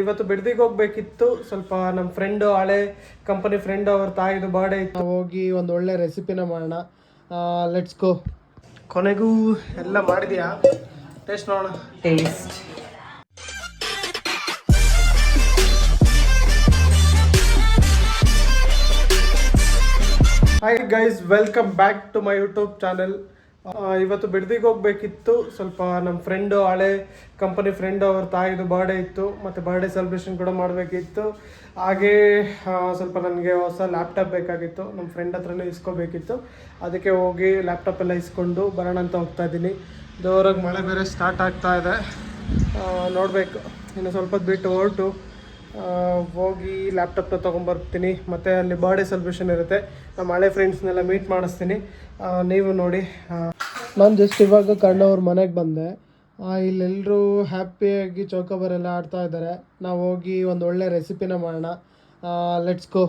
ಇವತ್ತು ಬಿಡದಿಗೆ ಹೋಗ್ಬೇಕಿತ್ತು. ಸ್ವಲ್ಪ ನಮ್ಮ ಫ್ರೆಂಡ್ ಹಳೆ ಕಂಪನಿ ಫ್ರೆಂಡ್ ಅವ್ರ ತಾಯಿದು ಬರ್ಡೇ ಇತ್ತು. ಹೋಗಿ ಒಂದು ಒಳ್ಳೆ ರೆಸಿಪಿನ ಮಾಡೋಣ. Let's go. ಕೊನೆಗೂ ಎಲ್ಲ ಮಾಡಿದ್ಯಾ? ಟೇಸ್ಟ್ ನೋಡೋಣ. Taste hi guys, welcome back to my YouTube channel. ಇವತ್ತು ಬಿಡದಿಗೆ ಹೋಗ್ಬೇಕಿತ್ತು. ಸ್ವಲ್ಪ ನಮ್ಮ ಫ್ರೆಂಡು ಹಳೆ ಕಂಪನಿ ಫ್ರೆಂಡ್ ಅವ್ರ ತಾಯಿದು ಬರ್ಡೇ ಇತ್ತು, ಮತ್ತು ಬರ್ಡೇ ಸೆಲೆಬ್ರೇಷನ್ ಕೂಡ ಮಾಡಬೇಕಿತ್ತು. ಹಾಗೇ ಸ್ವಲ್ಪ ನನಗೆ ಹೊಸ ಲ್ಯಾಪ್ಟಾಪ್ ಬೇಕಾಗಿತ್ತು, ನಮ್ಮ ಫ್ರೆಂಡ್ ಹತ್ರನೇ ಇಸ್ಕೋಬೇಕಿತ್ತು. ಅದಕ್ಕೆ ಹೋಗಿ ಲ್ಯಾಪ್ಟಾಪ್ ಎಲ್ಲ ಇಸ್ಕೊಂಡು ಬರೋಣ ಅಂತ ಹೋಗ್ತಾ ಇದ್ದೀನಿ. ಜೋರಾಗಿ ಮಳೆ ಬೇರೆ ಸ್ಟಾರ್ಟ್ ಆಗ್ತಾ ಇದೆ. ನೋಡಬೇಕು, ಇನ್ನು ಸ್ವಲ್ಪ ಬಿಟ್ಟು ಹೊರಟು ಹೋಗಿ ಲ್ಯಾಪ್ಟಾಪ್ನ ತೊಗೊಂಬರ್ತೀನಿ. ಮತ್ತು ಅಲ್ಲಿ ಬರ್ಡೇ ಸೆಲೆಬ್ರೇಷನ್ ಇರುತ್ತೆ, ನಮ್ಮ ಹಳೆ ಫ್ರೆಂಡ್ಸ್ನೆಲ್ಲ ಮೀಟ್ ಮಾಡಿಸ್ತೀನಿ. ನೀವು ನೋಡಿ, ನಾನು ಜಸ್ಟ್ ಇವಾಗ ಕಣ್ಣವ್ರ ಮನೆಗೆ ಬಂದೆ. ಇಲ್ಲೆಲ್ಲರೂ ಹ್ಯಾಪಿಯಾಗಿ ಚೌಕಾಬಾರೆಲ್ಲ ಆಡ್ತಾ ಇದ್ದಾರೆ. ನಾವು ಹೋಗಿ ಒಂದು ಒಳ್ಳೆ ರೆಸಿಪಿನ ಮಾಡೋಣ. Let's go.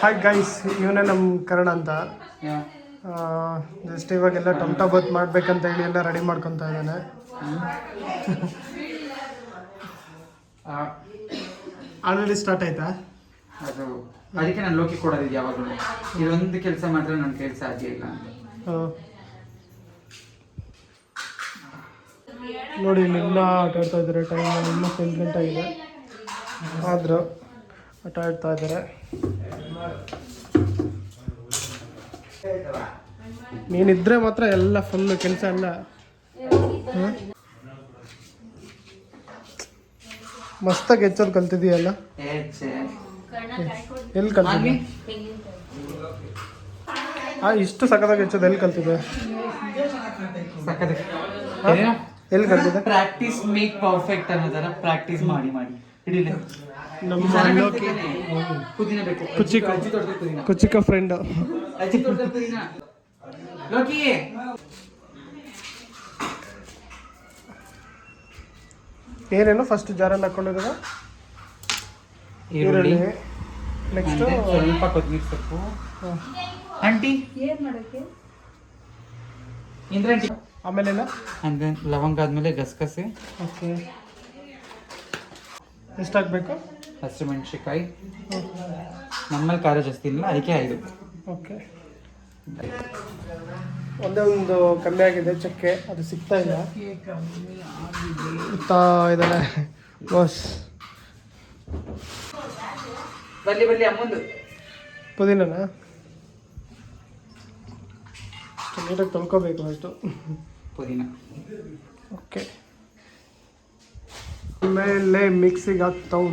ಹಾಯ್ ಗೈಸ್, ಇವನೇ ನಮ್ಮ ಕನ್ನಡ ಅಂತ. ಜಸ್ಟ್ ಇವಾಗೆಲ್ಲ ಟೊಮ್ಟೊ ಬಾತ್ ಮಾಡ್ಬೇಕಂತ ಹೇಳಿ ಎಲ್ಲ ರೆಡಿ ಮಾಡ್ಕೊತಾ ಇದ್ದಾನೆ. ಆಲ್ರೆಡಿ ಸ್ಟಾರ್ಟ್ ಆಯ್ತಾ? ಅದು ಅದಕ್ಕೆ ನಾನು ಲೋಕಿ ಕೊಡೋದಿದ್ದು ಯಾವಾಗಲೂ. ಇದೊಂದು ಕೆಲಸ ಮಾತ್ರ ನನ್ನ ಕೆಲಸ ಆಗಿಲ್ಲ ಅಂತ. ನೋಡಿ, ಇಲ್ಲೆಲ್ಲ ಆಟ ಆಡ್ತಾ ಇದ್ದಾರೆ. ಟೈಮ್ ಆಲ್ಮೋಸ್ಟ್ 8 ಗಂಟೆ ಆಗಿದೆ, ಆದರೂ ಆಟ ಆಡ್ತಾ ಇದ್ದಾರೆ. ನೀನಿದ್ರೆ ಮಾತ್ರ ಎಲ್ಲ ಫುಲ್ ಕೆಲಸ ಎಲ್ಲ. ಮಸ್ತಾಗಿ ಹೆಚ್ಚೋದು ಕಲ್ತಿದೀಯಲ್ಲ. ಎಲ್ಲಿ ಕಲ್ತಿದ್ದೆ? ಇಷ್ಟು ಸಖತ್ತಾಗಿ ಹೆಚ್ಚೋದು ಎಲ್ಲಿ ಕಲ್ತಿದ್ದೆ? ಎಲ್ಲಿ ಕಲ್ತಿದ್ದೆ? ಪ್ರಾಕ್ಟೀಸ್ ಮೇಕ್ ಪರ್ಫೆಕ್ಟ್ ಅನ್ನೋ ಥರ ಪ್ರಾಕ್ಟೀಸ್ ಮಾಡಿ ಮಾಡಿ ಹಿಡಿಲಿ. ನಮ್ಮ ಲೋಕಿ ಕುಚಿಕ ಫ್ರೆಂಡು ಲೋಕಿ. ಏನೇನು ಫಸ್ಟ್ ಜಾರಲ್ಲಿ ಹಾಕೊಂಡಿರೋದು? ಈರುಳ್ಳಿ, ನೆಕ್ಸ್ಟ್ ಸ್ವಲ್ಪ ಕೊತ್ತಂಬರಿ ಸೊಪ್ಪು, ಆಂಟಿ ಇಂದ್ರಾಂಟಿ, ಆಮೇಲೆ ಲವಂಗ ಆದ್ಮೇಲೆ ಗಸಗಸೆ. ಓಕೆ, ಎಷ್ಟಾಗಬೇಕು? ಹಸಿಮೆಣಸಿಕಾಯಿ. ನಮ್ಮಲ್ಲಿ ಖಾರ ಜಾಸ್ತಿ ಇಲ್ಲ, ಅದಕ್ಕೆ 5. ಓಕೆ, ಒಂದೇ ಒಂದು ಕಮ್ಮಿ ಆಗಿದೆ, ಚಕ್ಕೆ ಅದು ಸಿಗ್ತಾ ಇಲ್ಲ. ಇರ್ತಾ ಇದ್ದಾನೆ ಬಾಸ್. ಬಲ್ಲಿ ಅಮ್ಮಂದು ಪುದೀನನಾ ನೀಟಾಗಿ ತೊಳ್ಕೊಬೇಕು ಅಷ್ಟು. ಪುದೀನ. ಓಕೆ, ಆಮೇಲೆ ಮಿಕ್ಸಿಗೆ ಹಾಕ್ತಾವು.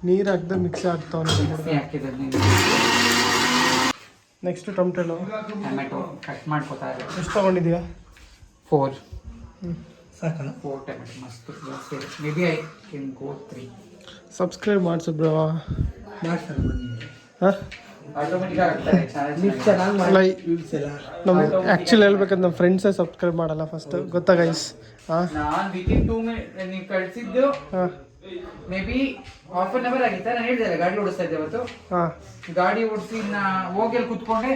ನೀರು ಹಾಕ್ದೆ ಮಿಕ್ಸಿ ಹಾಕ್ತಾವ. ನೆಕ್ಸ್ಟ್ ಟೊಮೆಟೊ ಕಟ್ ಮಾಡ್ಕೋತಾ ಇದ್ದಾರೆ. ಎಷ್ಟು ತೊಗೊಂಡಿದ್ದೀಯಾ? 4. ಸಾಕಾ? 4 ಟೊಮೆಟೊ ಮಸ್ತ್. Maybe I can go 3. Subscribe ಮಾಡಿಸು ಬ್ರೋ. ನಮ್ಮ ಆ್ಯಕ್ಚುಲಿ ಹೇಳ್ಬೇಕಂದ್ರೆ ನಮ್ಮ ಫ್ರೆಂಡ್ಸೇ ಸಬ್ಸ್ಕ್ರೈಬ್ ಮಾಡಲ್ಲ ಫಸ್ಟ್, ಗೊತ್ತಾ ಗೈಸ್? ನಾನು ವಿತಿನ್ 2 ಮಿನಿಟ್ ನೀವು ಕಳಿಸಿದ್ದು maybe half an hour ಆಗಿತ್ತಾ. ನಾನು ಹೇಳಿದೆ ಗಾಡಿ ಓಡಿಸ್ತಾ ಇದ್ದೆ ಅವತ್ತು. ಗಾಡಿ ಓಡಿಸಿ ಹೋಗಿ ಕುತ್ಕೊಂಡೆ,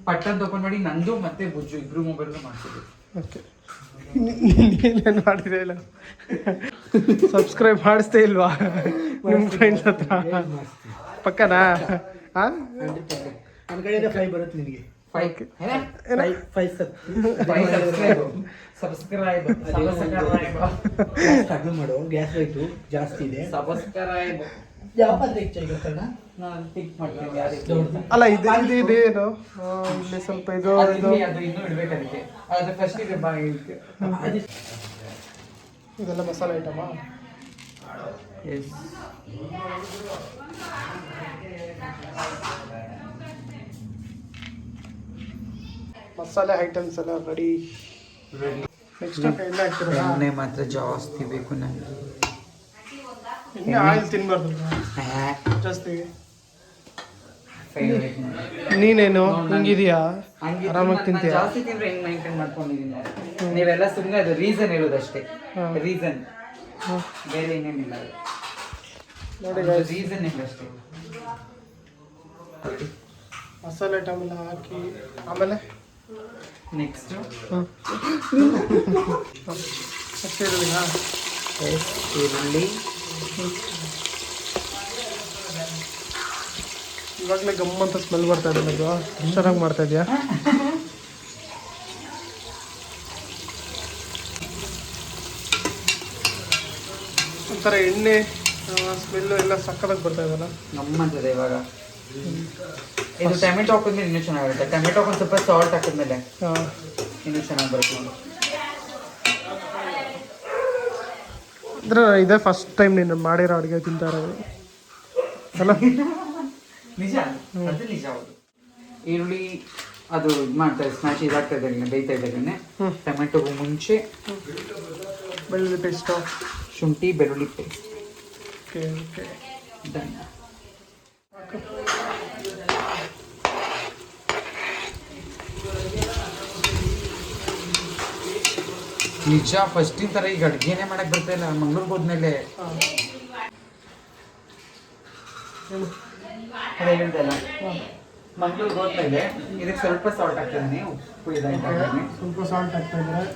ಪಟ್ಟನ್ ಓಪನ್ ಮಾಡಿ ನಂದು ಮತ್ತೆ ಬುಜ್ಜು ಇಬ್ರು ಮೊಬೈಲ್ ಮಾಡ್ತಿದ್ದೆ. ಓಕೆ, ನೀನೇನು ಮಾಡಿದೆ ಇಲ್ಲ? ಸಬ್ಸ್ಕ್ರೈಬ್ ಮಾಡಿಸ್ತೇ ಇಲ್ವಾ ನಿಮ್ಮ ಫ್ರೆಂಡ್ಸ್ ಹತ್ರ? ಪಕ್ಕನಾ? ನನ್ನ ಕಡೆಯಿಂದ 5 ಬರುತ್ತೆ ನಿನಗೆ. 5 ಸಬ್ಸ್ಕ್ರೈಬ್ ಕಡಿಮೆ ಮಾಡು, ಗ್ಯಾಸ್ ರೇಟು ಜಾಸ್ತಿ ಇದೆ. ಸಬ್ಸ್ಕ್ರೈಬ್ ಅಲ್ಲ, ಇದೇನು ಇಲ್ಲಿ ಸ್ವಲ್ಪ ಇದು ಇನ್ನೂ ಇಡ್ಬೇಕು. ಅದಕ್ಕೆ ಅದು ಫಸ್ಟ್ ಇದೆ ಇದೆಲ್ಲ ಮಸಾಲೆ ಐಟಮಾ? ಎಸ್. ಮಸಾಲೆ ಐಟಮ್ಸ್ ಎಲ್ಲ ರೆಡಿ. ನೆಕ್ಸ್ಟ್ ಎಣ್ಣೆ ಹಾಕ್ತೀರಾ? ಎಣ್ಣೆ ಮಾತ್ರ ಜಾಸ್ತಿ ಬೇಕು ನನಗೆ. ಎಣ್ಣೆ ಆಯಿಲ್ ತಿನ್ಬಾರ್ದು ಜಾಸ್ತಿ. ನೀನೇನು ಹಿಂಗಿದೀಯಾ? ಆರಾಮಾಗಿ ತಿಂತೀಯ? ಜಾಸ್ತಿ ತಿಂದ್ರೆ ಹೆಂಗ್ ಮೈಂಟೈನ್ ಮಾಡ್ಕೊಂಡಿದ್ದೀನಿ. ನೀವೆಲ್ಲ ಸುಮ್ಮನೆ ಅದು ರೀಸನ್ ಹೇಳೋದಷ್ಟೇ. ರೀಸನ್ ಬೇರೆ ಏನೇನಿಲ್ಲ. ನೋಡಿ ರೀಸನ್ ಅಷ್ಟೇ. ಮಸಾಲೆ ಐಟಮ್ ಎಲ್ಲ ಹಾಕಿ ಆಮೇಲೆ ನೆಕ್ಸ್ಟ್ ಅಷ್ಟೇ ಇರಲಿಲ್ಲ. ಈರುಳ್ಳಿ, ಇವಾಗಲೇ ಗಮ್ಮಂತ ಸ್ಮೆಲ್ ಬರ್ತಾ ಇದೆ ನನಗೆ. ಎಷ್ಟು ಚೆನ್ನಾಗಿ ಮಾಡ್ತಾ ಇದೆಯಾ. ಒಂಥರ ಎಣ್ಣೆ ಸ್ಮೆಲ್ಲು ಎಲ್ಲ ಸಕ್ಕತ್ತಾಗಿ ಬರ್ತಾ ಇದೆಯಲ್ಲ. ನಮ್ಮಂತದೆ ಇವಾಗ. ಇದು ಟೊಮೆಟೊ ಹಾಕಿದ್ಮೇಲೆ ಇನ್ನೂ ಚೆನ್ನಾಗಿರುತ್ತೆ. ಟೊಮೆಟೊ ಒಂದು ಸ್ವಲ್ಪ ಸಾಲ್ಟ್ ಹಾಕಿದ್ಮೇಲೆ ಹಾಂ, ಇನ್ನೂ ಚೆನ್ನಾಗಿ ಬರುತ್ತೆ ನೋಡಿ. ಅಂದರೆ ಇದೇ ಫಸ್ಟ್ ಟೈಮ್ ನೀನು ಮಾಡಿರೋ ಅಡುಗೆ ತಿಂತಾ ಇರೋದು ಅಲ್ಲ? ನಿಜ, ಅದು ನಿಜ. ಹೌದು. ಈರುಳ್ಳಿ ಅದು ಇದು ಮಾಡ್ತಾ ಸ್ಮ್ಯಾಶ್ ಇದಾಗ್ತಾ ಇದ್ದಾಗಲೇ, ಬೇಯ್ತಾ ಇದ್ದಾಗಲೇ ಟೊಮೆಟೊಗೂ ಮುಂಚೆ ಬೆಳ್ಳುಳ್ಳಿ ಪೇಸ್ಟು, ಶುಂಠಿ ಬೆಳ್ಳುಳ್ಳಿ ಪೇಸ್ಟ್. Okay okay. ಡನ್. ನಿಜ ಫಸ್ಟಿನ ಥರ ಈಗ ಅಡುಗೆನೇ ಮಾಡಕ್ಕೆ ಬರ್ತಾ ಇಲ್ಲ. ಮಂಗ್ಳೂರ್ಗೆ ಹೋದ್ಮೇಲೆ ಅದೇ ಹೇಳ್ದಲ್ಲ, ಮಂಗ್ಳೂರ್ಗೆ ಹೋದ್ಮೇಲೆ ಇದಕ್ಕೆ ಸ್ವಲ್ಪ ಸಾಲ್ಟ್ ಹಾಕ್ತಿದ್ದೀನಿ, ಉಪ್ಪು ಇದಾಗ್ತಾನೆ. ಸ್ವಲ್ಪ ಸಾಲ್ಟ್ ಹಾಕ್ತಾ ಇದ್ದಾರೆ.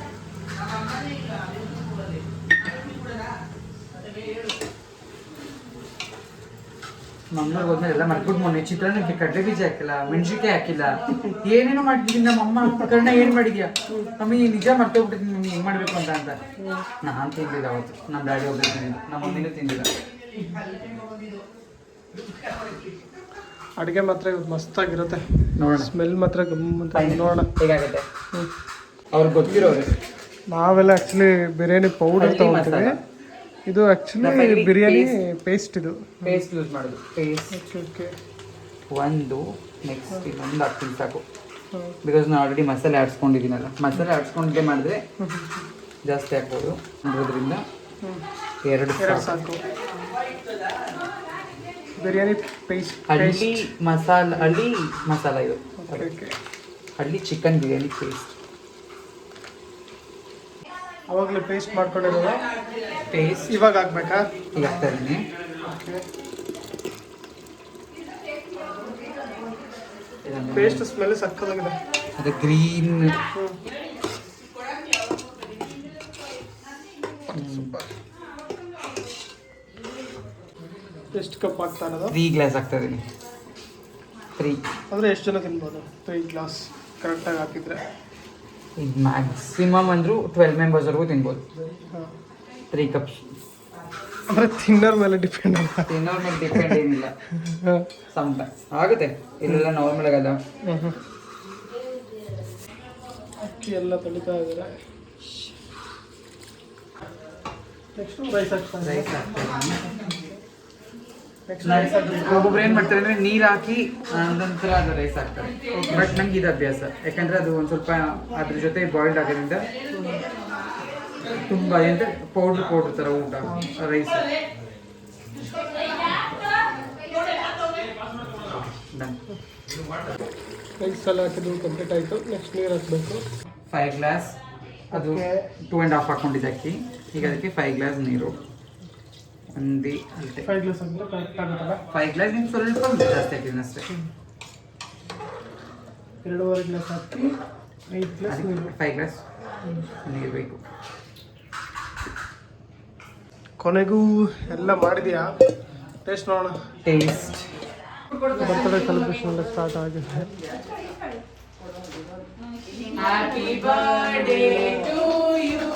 ಮಂಗ್ಳೂರ್ಗೆ ಹೋದ್ಮೇಲೆ ಎಲ್ಲ ಮರ್ಬಿಟ್ಟು ಮೊನ್ನೆ ಚಿತ್ರಾನ್ನಕ್ಕೆ ಕಡಲೆ ಬೀಜ ಹಾಕಿಲ್ಲ, ಮೆಣಸಿನ್ಕಾಯಿ ಹಾಕಿಲ್ಲ, ಏನೇನೋ ಮಾಡಿದ್ದೀನಿ. ನಮ್ಮಮ್ಮ ಕಣ್ಣ ಏನು ಮಾಡಿದ್ಯಾ ಮಮ್ಮಿ, ನಿಜ ಮರ್ತೋಗ್ಬಿಟ್ಟಿದ್ದೀನಿ ಮಮ್ಮಿ, ಹೆಂಗೆ ಮಾಡಬೇಕು ಅಂತ ನಾನು ತಿಂದಿಲ್ಲ ಅವತ್ತು. ನಮ್ಮ ಡ್ಯಾಡಿ ಒಬ್ಬರು ತಿಂದಿಲ್ಲ, ನಮ್ಮ ಮಮ್ಮಿನೂ ತಿಂದಿಲ್ಲ. ಅಡುಗೆ ಮಾತ್ರ ಇವತ್ತು ಮಸ್ತಾಗಿರುತ್ತೆ. ನೋಡೋಣ ಸ್ಮೆಲ್ ಮಾತ್ರ ಗಮ್ಮಂತ. ನೋಡೋಣ ಹೇಗಾಗುತ್ತೆ. ಅವ್ರಿಗೆ ಗೊತ್ತಿರೋರು. ನಾವೆಲ್ಲ ಆ್ಯಕ್ಚುಲಿ ಬಿರಿಯಾನಿ ಪೌಡರ್ ತೊಗೊಳ್ತೀವಿ. ಇದು ಆ್ಯಕ್ಚುಲಿ ಬಿರಿಯಾನಿ ಪೇಸ್ಟ್. ಇದು ಪೇಸ್ಟ್ ಯೂಸ್ ಮಾಡೋದು. Paste okay. ಒಂದು ನೆಕ್ಸ್ಟ್ ಇನ್ನೊಂದು ಹಾಕ್ತೀನಿ ಸಾಕು. ಬಿಕಾಸ್ ನಾನು ಆಲ್ರೆಡಿ ಮಸಾಲೆ ಆಡ್ಸ್ಕೊಂಡಿದ್ದೀನಲ್ಲ, ಮಸಾಲೆ ಆಡ್ಸ್ಕೊಂಡಿದ್ದೆ ಮಾಡಿದ್ರೆ ಜಾಸ್ತಿ ಹಾಕ್ಬೋದು. ಅದರಿಂದ ಎರಡು ಸಾಕು. ಬಿರಿಯಾನಿ ಪೇಸ್ಟ್, ಹಳ್ಳಿ ಮಸಾಲ ಇದು. ಓಕೆ. ಹಳ್ಳಿ ಚಿಕನ್ ಬಿರಿಯಾನಿ ಪೇಸ್ಟ್. ಅವಾಗಲೇ ಪೇಸ್ಟ್ ಮಾಡ್ಕೊಂಡಿರೋದು. ಪೇಸ್ಟ್ ಇವಾಗ ಹಾಕ್ಬೇಕಾ? ಈಗ ಹಾಕ್ತಾ ಇದ್ದೀನಿ. ಪೇಸ್ಟ್ ಸ್ಮೆಲ್ ಸಕ್ಕತ್ತಾಗಿದೆ. ಅದು ಗ್ರೀನ್ ಎಷ್ಟು ಕಪ್ ಹಾಕ್ತಾ ಇರೋದು? 3 ಗ್ಲಾಸ್ ಹಾಕ್ತಾ ಇದ್ದೀನಿ. 3 ಅಂದರೆ ಎಷ್ಟು ಜನ ತಿನ್ಬೋದು? 3 ಗ್ಲಾಸ್ ಕರೆಕ್ಟಾಗಿ ಹಾಕಿದ್ರೆ. ಈಗ ಮ್ಯಾಕ್ಸಿಮಮ್ ಅಂದರೂ 12 ಮೆಂಬರ್ಸ್ವರೆಗೂ ತಿನ್ಬೋದು. 3 ಕಪ್ಸ್. ಅಂದರೆ ತಿನ್ನೋರ್ ಮೇಲೆ ಡಿಪೆಂಡ್ ಅಲ್ಲ. ತಿನ್ನೋರ್ ಮೇಲೆ ಡಿಪೆಂಡ್ ಏನಿಲ್ಲ. ಸಮ್ಟೈಮ್ಸ್ ಆಗುತ್ತೆ, ಇಲ್ಲೆಲ್ಲ ನಾರ್ಮಲ್ ಆಗಲ್ಲ. ಅಕ್ಕಿ ಎಲ್ಲ ತೊಳಿತಾ ಇದ್ದಾರೆ. ನೆಕ್ಸ್ಟ್ ರೈಸ್ ಹಾಕ್ತಾ ರೈಸ್ ಒಬ್ಬೊಬ್ರು ಏನು ಮಾಡ್ತಾರೆ ಅಂದರೆ ನೀರು ಹಾಕಿ ನಂತರ ಅದು ರೈಸ್ ಹಾಕ್ತಾರೆ. ಬಟ್ ನಂಗೆ ಇದು ಅಭ್ಯಾಸ, ಯಾಕಂದರೆ ಅದು ಒಂದು ಸ್ವಲ್ಪ ಅದ್ರ ಜೊತೆ ಬಾಯ್ಲ್ಡ್ ಆಗೋದ್ರಿಂದ ತುಂಬ ಎಂತ ಪೌಡ್ರ್ ಥರ ಊಟ ರೈಸ್. ಡನ್. ರೈಸ್ ಎಲ್ಲ ಹಾಕಿದ್ದು ಕಂಪ್ಲೀಟ್ ಆಯಿತು. ನೆಕ್ಸ್ಟ್ ನೀರು ಹಾಕಬೇಕು. 5 ಗ್ಲಾಸ್ ಅದು 2.5 ಹಾಕ್ಕೊಂಡಿದ್ದೆ ಅಕ್ಕಿ. ಈಗ ಅದಕ್ಕೆ 5 ಗ್ಲಾಸ್ ನೀರು. ಒಂದೇ ಅಳತೆ 5 ಗ್ಲಾಸ್ ಅಂದರೆ ಕರೆಕ್ಟ್ ಆಗುತ್ತಲ್ಲ? 5 ಗ್ಲಾಸ್ ನಿಮ್ಗೆ ಸ್ವಲ್ಪ ಜಾಸ್ತಿ ಹಾಕಿದ್ದೀನಿ ಅಷ್ಟೇ. 2.5 ಗ್ಲಾಸ್ ಹಾಕಿ 5 ಗ್ಲಾಸ್ ನೀರು. 5 ಗ್ಲಾಸ್ ನೀರು ಬೇಕು. ಕೊನೆಗೂ ಎಲ್ಲ ಮಾಡಿದೆಯಾ? ಟೇಸ್ಟ್ ನೋಡೋಣ. ಟೇಸ್ಟ್ ಬರ್ತಡೇ ಸೆಲೆಬ್ರೇಷನ್ ಎಲ್ಲ ಸ್ಟಾರ್ಟ್ ಆಗಿದೆ. Happy birthday to you,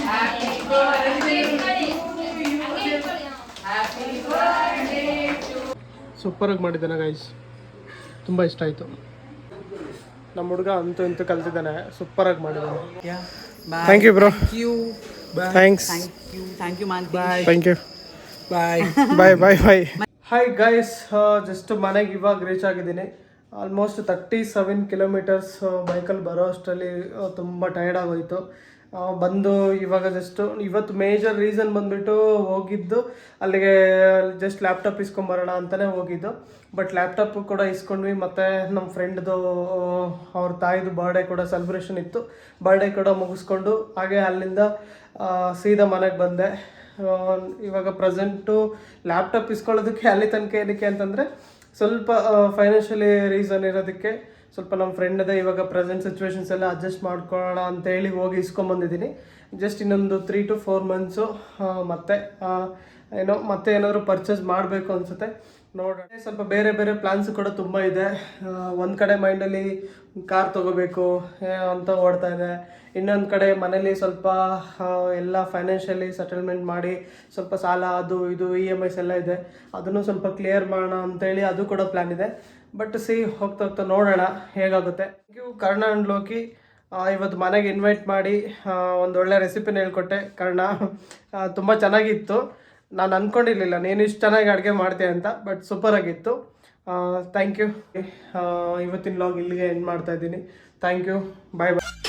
happy birthday to you, happy birthday to. ಸೂಪರಾಗಿ ಮಾಡಿದ್ದಾನೆ ಗೈಸ್, ತುಂಬ ಇಷ್ಟ ಆಯಿತು. ನಮ್ಮ ಹುಡುಗ ಅಂತೂ ಇಂತೂ ಕಲ್ತಿದ್ದಾನೆ, ಸೂಪರಾಗಿ ಮಾಡಿದ್ದಾನೆ. Thank you bro. Thanks. Thank you man. Thank you. Bye bye bye bye. Hi guys, just ಮನೆಗೆ ಇವಾಗ ರೀಚ್ ಆಗಿದ್ದೀನಿ. ಆಲ್ಮೋಸ್ಟ್ 37 ಕಿಲೋಮೀಟರ್ಸ್ ಬೈಕಲ್ಲಿ ಬರೋ ಅಷ್ಟರಲ್ಲಿ ತುಂಬ ಟಯರ್ಡ್ ಆಗೋಯಿತು. ಬಂದು ಇವಾಗ ಇವತ್ತು ಮೇಜರ್ ರೀಸನ್ ಬಂದುಬಿಟ್ಟು ಹೋಗಿದ್ದು ಅಲ್ಲಿಗೆ ಜಸ್ಟ್ ಲ್ಯಾಪ್ಟಾಪ್ ಇಸ್ಕೊಂಬರೋಣ ಅಂತಲೇ ಹೋಗಿದ್ದು. ಬಟ್ ಲ್ಯಾಪ್ಟಾಪ್ ಕೂಡ ಇಸ್ಕೊಂಡ್ವಿ. ಮತ್ತು ನಮ್ಮ ಫ್ರೆಂಡ್ದು ಅವ್ರ ತಾಯಿದು ಬರ್ಡೇ ಕೂಡ ಸೆಲೆಬ್ರೇಷನ್ ಇತ್ತು. ಬರ್ಡೇ ಕೂಡ ಮುಗಿಸ್ಕೊಂಡು ಹಾಗೆ ಅಲ್ಲಿಂದ ಸೀದಾ ಮನೆಗೆ ಬಂದೆ. ಇವಾಗ ಪ್ರೆಸೆಂಟು ಲ್ಯಾಪ್ಟಾಪ್ ಇಸ್ಕೊಳ್ಳೋದಕ್ಕೆ ಅಲ್ಲಿ ತನಕ ಏನಕ್ಕೆ ಅಂತಂದರೆ ಸ್ವಲ್ಪ ಫೈನಾನ್ಷಿಯಲಿ ರೀಸನ್ ಇರೋದಕ್ಕೆ ಸ್ವಲ್ಪ ನಮ್ಮ ಫ್ರೆಂಡದೇ ಇವಾಗ ಪ್ರೆಸೆಂಟ್ ಸಿಚುವೇಶನ್ಸ್ ಎಲ್ಲ ಅಡ್ಜಸ್ಟ್ ಮಾಡ್ಕೊಳ್ಳೋಣ ಅಂತೇಳಿ ಹೋಗಿ ಇಸ್ಕೊಂಬಂದಿದ್ದೀನಿ. ಜಸ್ಟ್ ಇನ್ನೊಂದು 3 to 4 months ಮತ್ತೆ ಮತ್ತೆ ಏನಾದರೂ ಪರ್ಚೇಸ್ ಮಾಡಬೇಕು ಅನಿಸುತ್ತೆ, ನೋಡೋಣ. ಸ್ವಲ್ಪ ಬೇರೆ ಬೇರೆ ಪ್ಲ್ಯಾನ್ಸ್ ಕೂಡ ತುಂಬ ಇದೆ. ಒಂದು ಕಡೆ ಮೈಂಡಲ್ಲಿ ಕಾರ್ ತೊಗೋಬೇಕು ಅಂತ ಓಡ್ತಾ ಇದೆ, ಇನ್ನೊಂದು ಕಡೆ ಮನೇಲಿ ಸ್ವಲ್ಪ ಎಲ್ಲ ಫೈನಾನ್ಷಿಯಲಿ ಸೆಟಲ್ಮೆಂಟ್ ಮಾಡಿ ಸ್ವಲ್ಪ ಸಾಲ ಅದು ಇದು EMIs ಎಲ್ಲ ಇದೆ, ಅದನ್ನು ಸ್ವಲ್ಪ ಕ್ಲಿಯರ್ ಮಾಡೋಣ ಅಂತೇಳಿ ಅದು ಕೂಡ ಪ್ಲ್ಯಾನ್ ಇದೆ. ಬಟ್ ಹೋಗ್ತಾ ಹೋಗ್ತಾ ನೋಡೋಣ ಹೇಗಾಗುತ್ತೆ. Thank you Karna and Loki. ಇವತ್ತು ಮನೆಗೆ ಇನ್ವೈಟ್ ಮಾಡಿ ಒಂದೊಳ್ಳೆ ರೆಸಿಪಿನ ಹೇಳ್ಕೊಟ್ಟೆ. ಕರ್ಣ ತುಂಬ ಚೆನ್ನಾಗಿತ್ತು. ನಾನು ಅಂದ್ಕೊಂಡಿರಲಿಲ್ಲ ನೀನು ಇಷ್ಟು ಚೆನ್ನಾಗಿ ಅಡುಗೆ ಮಾಡ್ತೀಯ ಅಂತ, ಬಟ್ ಸೂಪರಾಗಿತ್ತು. Thank you. ಇವತ್ತಿನ ವ್ಲಾಗ್ ಇಲ್ಲಿಗೆ ಎಂಡ್ ಮಾಡ್ತಾ ಇದ್ದೀನಿ. Thank you, bye bye.